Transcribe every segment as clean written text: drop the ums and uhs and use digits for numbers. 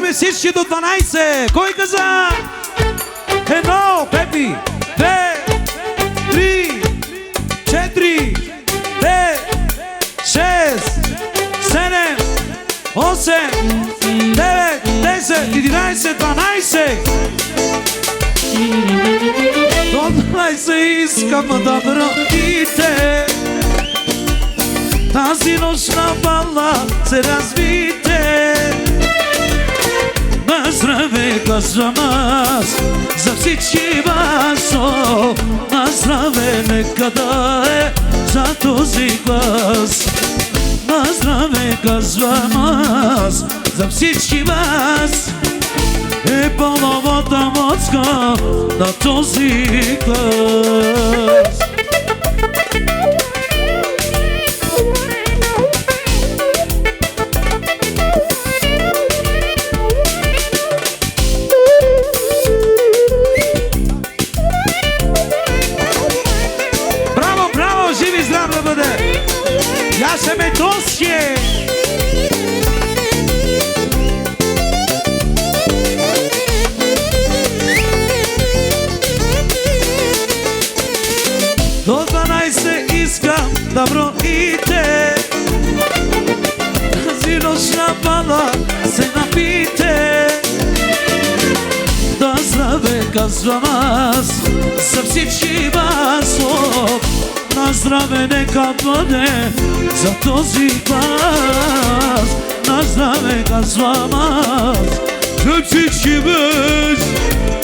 бе всички до 12. Кой каза? Едно, Пепи. 2, 3, 4, 5, 6, 7, 8, 9, 10, 11, 12. До 12 искам да вратите. Тази нощна бала се развите. На здраве казвам аз за всички вас. На здраве нека да е за този глас. На здраве казвам аз за всички вас. Е пълновата мозга на този глас. Браво, браво, жив и здрав да бъде! Яша Метовски! До 12 искам да броите. Тази нощна бала се напите. Да здраве казвам аз за всички вас. На здраве нека бъде за този глас. На здраве казвам аз за всички вас.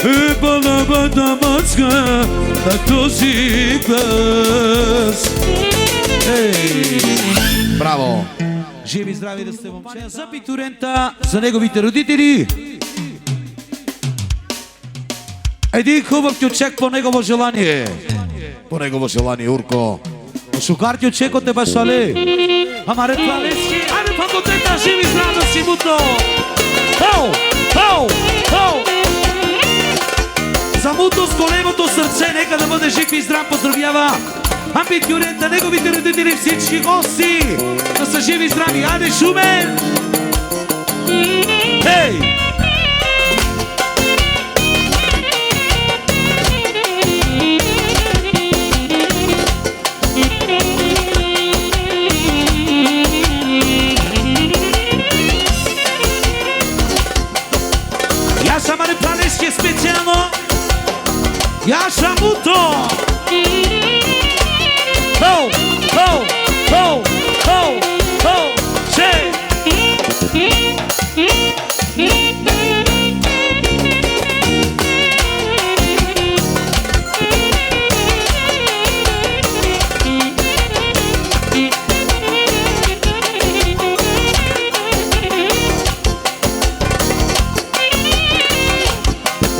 Е пълновата мъцка на този глас. Браво! Живи и здрави да сте, момче. За Битурента, за неговите родители. Един хубав тючек по негово желание. По негово желание, Урко. Шукар тючек от тебе шале. Амаре Плалески, айде пакотета, живи и здрави да си мутно. Хоу! Хоу! Хоу! За мутно с големото сърце, нека да бъде жив и здрав, поздравява Амбитюрента, неговите родители, всички гости, да са живи и здрави. Айде, Шумен! Хей! Яша Маре Плалески специално. Яша Муто! Хоу! Хоу! Хоу! Хоу! Хоу! Шей!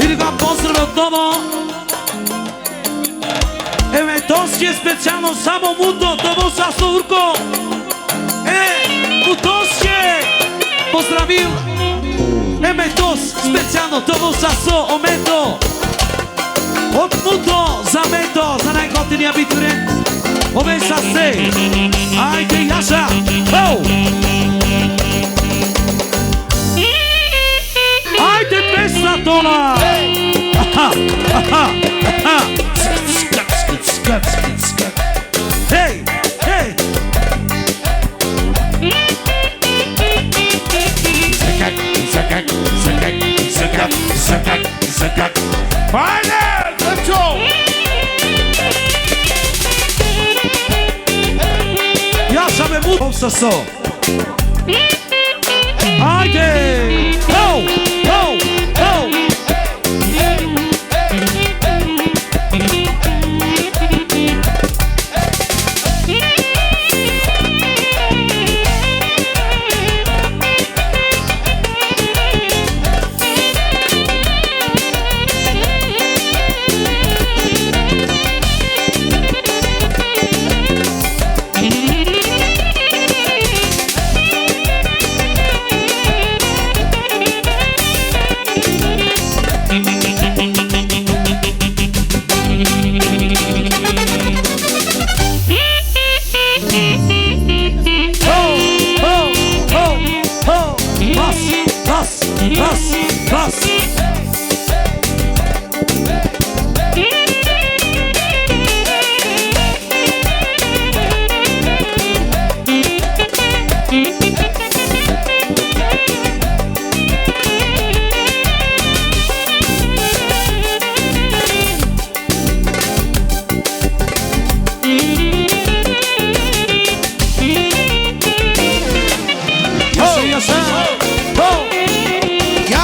Или го поздравя отново. Метовски е специално само Муто, това са Урко. Мутовски поздравил. Метос специално това са Омето. От Муто за Мето, за най-готиния битурен. Обе са се. Айде, Яша. Хоу! Айде, 200 тона. Аха, аха, аха. Скат. Хей! Хей! Закак! Айде! Лепчо! Яша ме мутом съсо! Айде! Хоу! Хоу! Хоу! бас, бас.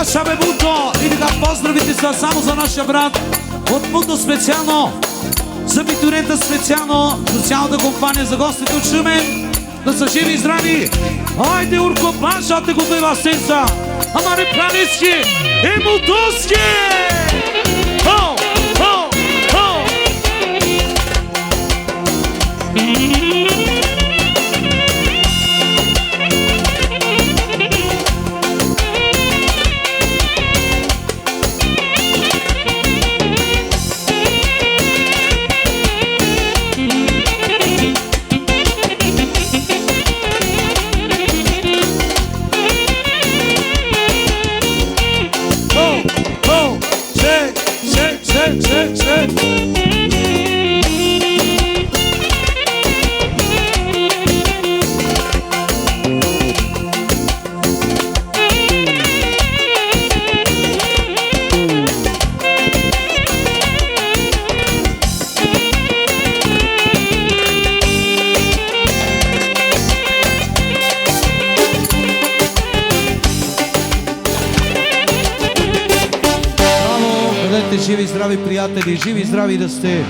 Jaša Bebuto, и така поздравите са само за нашия брат от Мудо специално, за битурента специално, за цялата компания, за гостите от Шумен, да са живи и здрави. Айде, Урко, пашате го бива сенца, амаре Планински и Мудовски! Хо, хо, хо! Живи и здрави, приятели, живи и здрави да сте.